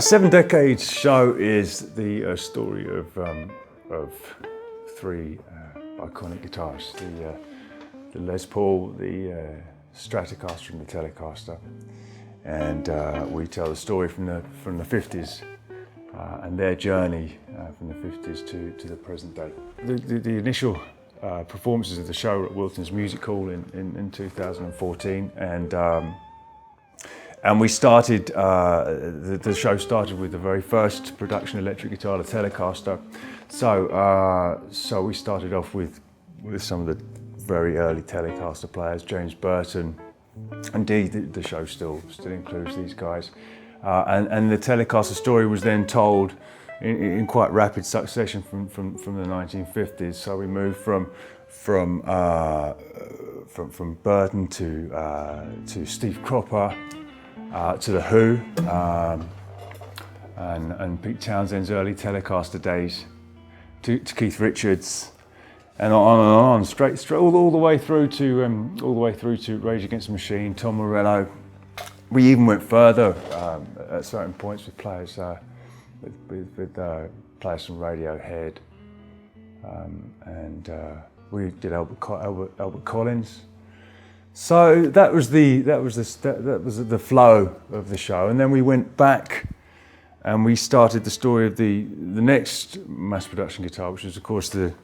Seven Decades show is the story of three iconic guitars: the Les Paul, the Stratocaster, and the Telecaster. And we tell the story from the 50s and their journey from the 50s to the present day. The initial performances of the show were at Wilton's Music Hall in 2014, and we started, the show started with the very first production electric guitar, the Telecaster. So we started off with some of the very early Telecaster players, James Burton. Indeed, the show still includes these guys. And the Telecaster story was then told in quite rapid succession from the 1950s. So we moved from Burton to Steve Cropper, to the Who, and Pete Townshend's early Telecaster days, to Keith Richards, and on, straight all the way through to Rage Against the Machine, Tom Morello. We even went further at certain points with players with players from Radiohead, and we did Albert Collins. So that was the flow of the show, and then we went back and we started the story of the next mass production guitar, which was of course the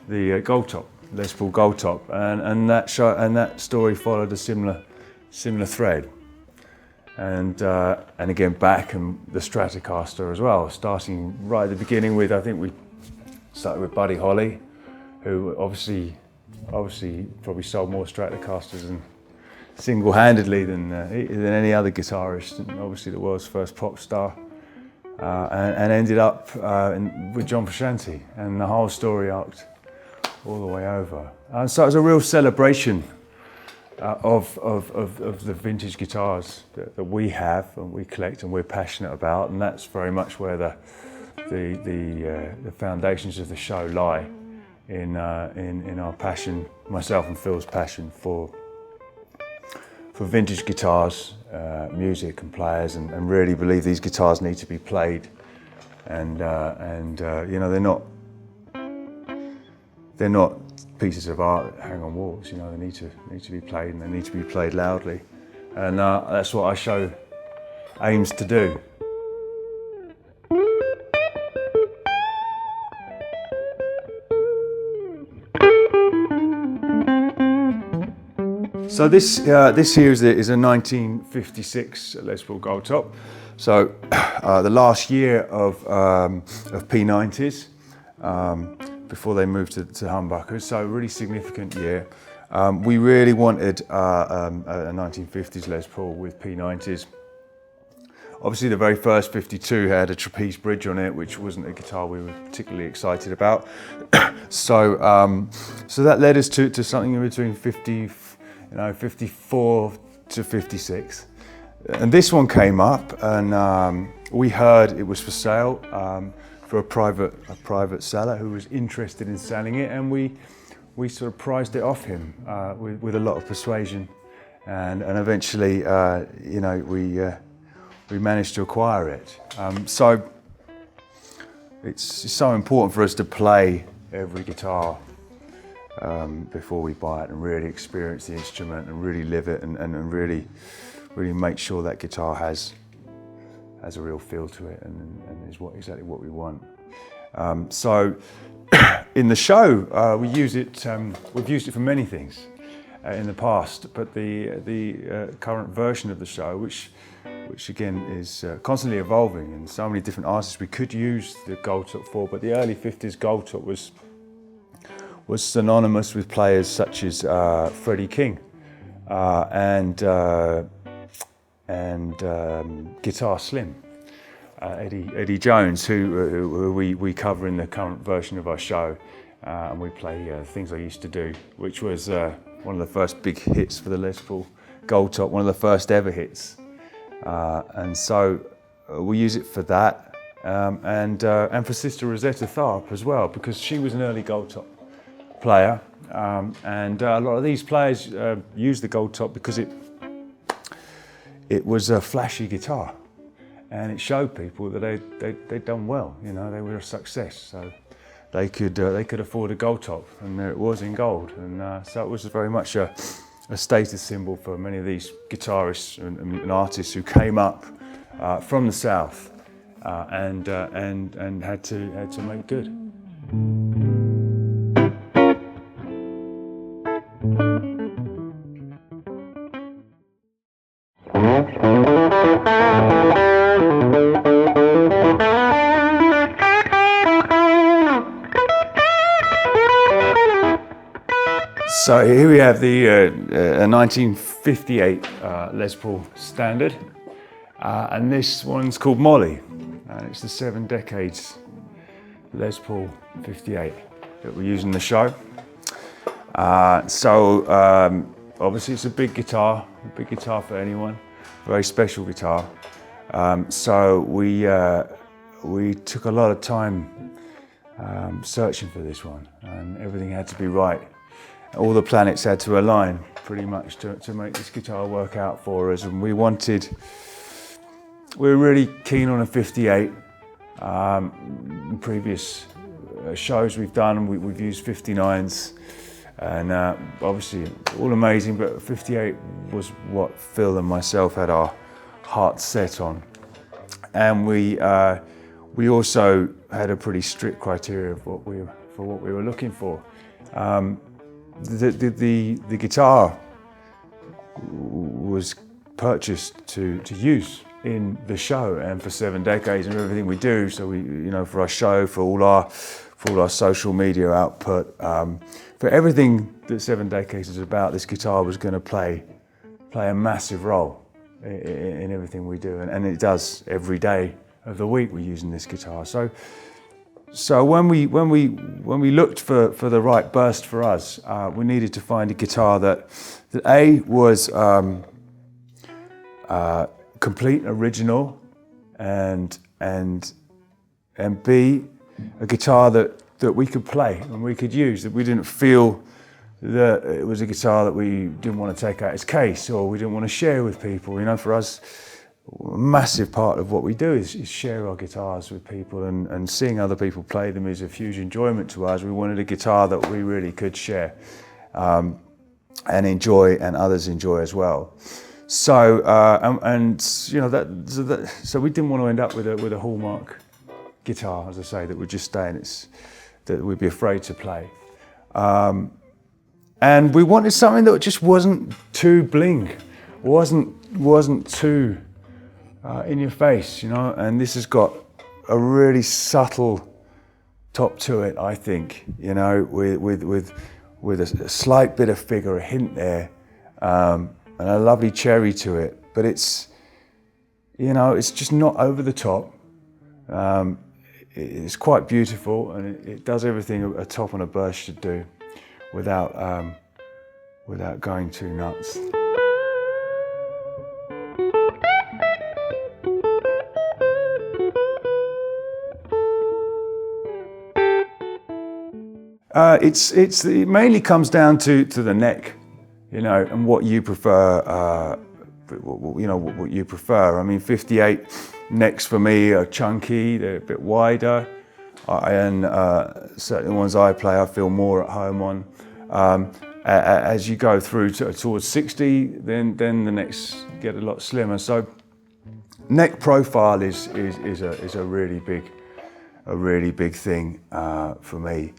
Goldtop, Les Paul Goldtop, and that story followed a similar thread, and again back and the Stratocaster as well, starting right at the beginning with, I think we started with Buddy Holly, who obviously probably sold more Stratocasters and single-handedly than any other guitarist, and obviously the world's first pop star, and ended up with John Frusciante, and the whole story arced all the way over. So it was a real celebration of the vintage guitars that we have and we collect and we're passionate about, and that's very much where the foundations of the show lie. In our passion, myself and Phil's passion for vintage guitars, music and players, and really believe these guitars need to be played, and you know, they're not pieces of art that hang on walls. You know, they need to be played, and they need to be played loudly, and that's what our show aims to do. So this here is a 1956 Les Paul Goldtop. So the last year of P90s before they moved to humbuckers. So a really significant year. We really wanted a 1950s Les Paul with P90s. Obviously, the very first 52 had a trapeze bridge on it, which wasn't a guitar we were particularly excited about. So that led us to something in between 54 to 56. And this one came up, and we heard it was for sale for a private seller who was interested in selling it, and we sort of prized it off him with a lot of persuasion, and eventually, you know, we managed to acquire it. So it's so important for us to play every guitar before we buy it, and really experience the instrument and really live it, and really make sure that guitar has a real feel to it, and is exactly what we want. So in the show, we use it. We've used it for many things in the past, but the current version of the show, which again is constantly evolving, and so many different artists we could use the Goldtop for, but the early 50s Goldtop was synonymous with players such as Freddie King and Guitar Slim, Eddie Jones, who we cover in the current version of our show, and we play Things I Used to Do, which was one of the first big hits for the Les Paul Goldtop, one of the first ever hits, and so we use it for that, and for Sister Rosetta Tharpe as well, because she was an early Goldtop player, and a lot of these players used the Goldtop because it was a flashy guitar, and it showed people that they'd done well. You know, they were a success, so they could afford a Goldtop, and there it was in gold. And so it was very much a status symbol for many of these guitarists and artists who came up from the South and had to make good. So here we have the 1958 Les Paul Standard, and this one's called Molly, and it's the 7 Decades Les Paul 58 that we use in the show. Obviously it's a big guitar for anyone, very special guitar. So we took a lot of time searching for this one, and everything had to be right. All the planets had to align pretty much to make this guitar work out for us, and we were really keen on a 58. In previous shows we've done, we've used 59s, and obviously all amazing, but 58 was what Phil and myself had our hearts set on. And we also had a pretty strict criteria for what we were looking for. The guitar was purchased to use in the show and for 7 decades and everything we do. So we, you know, for our show, for all our social media output, for everything that 7 decades is about, this guitar was going to play a massive role in everything we do, and it does every day of the week. We're using this guitar. So when we looked for the right burst for us, we needed to find a guitar that A was complete, original, and B, a guitar that we could play and we could use, that we didn't feel that it was a guitar that we didn't want to take out its case or we didn't want to share with people. You know, for us, a massive part of what we do is share our guitars with people, and seeing other people play them is a huge enjoyment to us. We wanted a guitar that we really could share and enjoy, and others enjoy as well. So you know, so we didn't want to end up with a hallmark guitar, as I say, that would just stay in that we'd be afraid to play. And we wanted something that just wasn't too bling, wasn't too in your face, you know. And this has got a really subtle top to it, I think, you know, with a slight bit of figure, a hint there, and a lovely cherry to it. But it's, you know, it's just not over the top. It's quite beautiful, and it does everything a top on a burst should do, without going too nuts. It mainly comes down to the neck, you know, and what you prefer. You know, what you prefer. I mean, 58 necks for me are chunky, they're a bit wider, and certain ones I play I feel more at home on. As you go through towards 60, then the necks get a lot slimmer. So neck profile is a really big thing for me.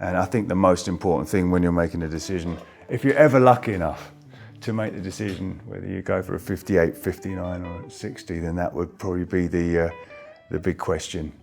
And I think the most important thing when you're making a decision, if you're ever lucky enough to make the decision whether you go for a 58, 59 or 60, then that would probably be the big question.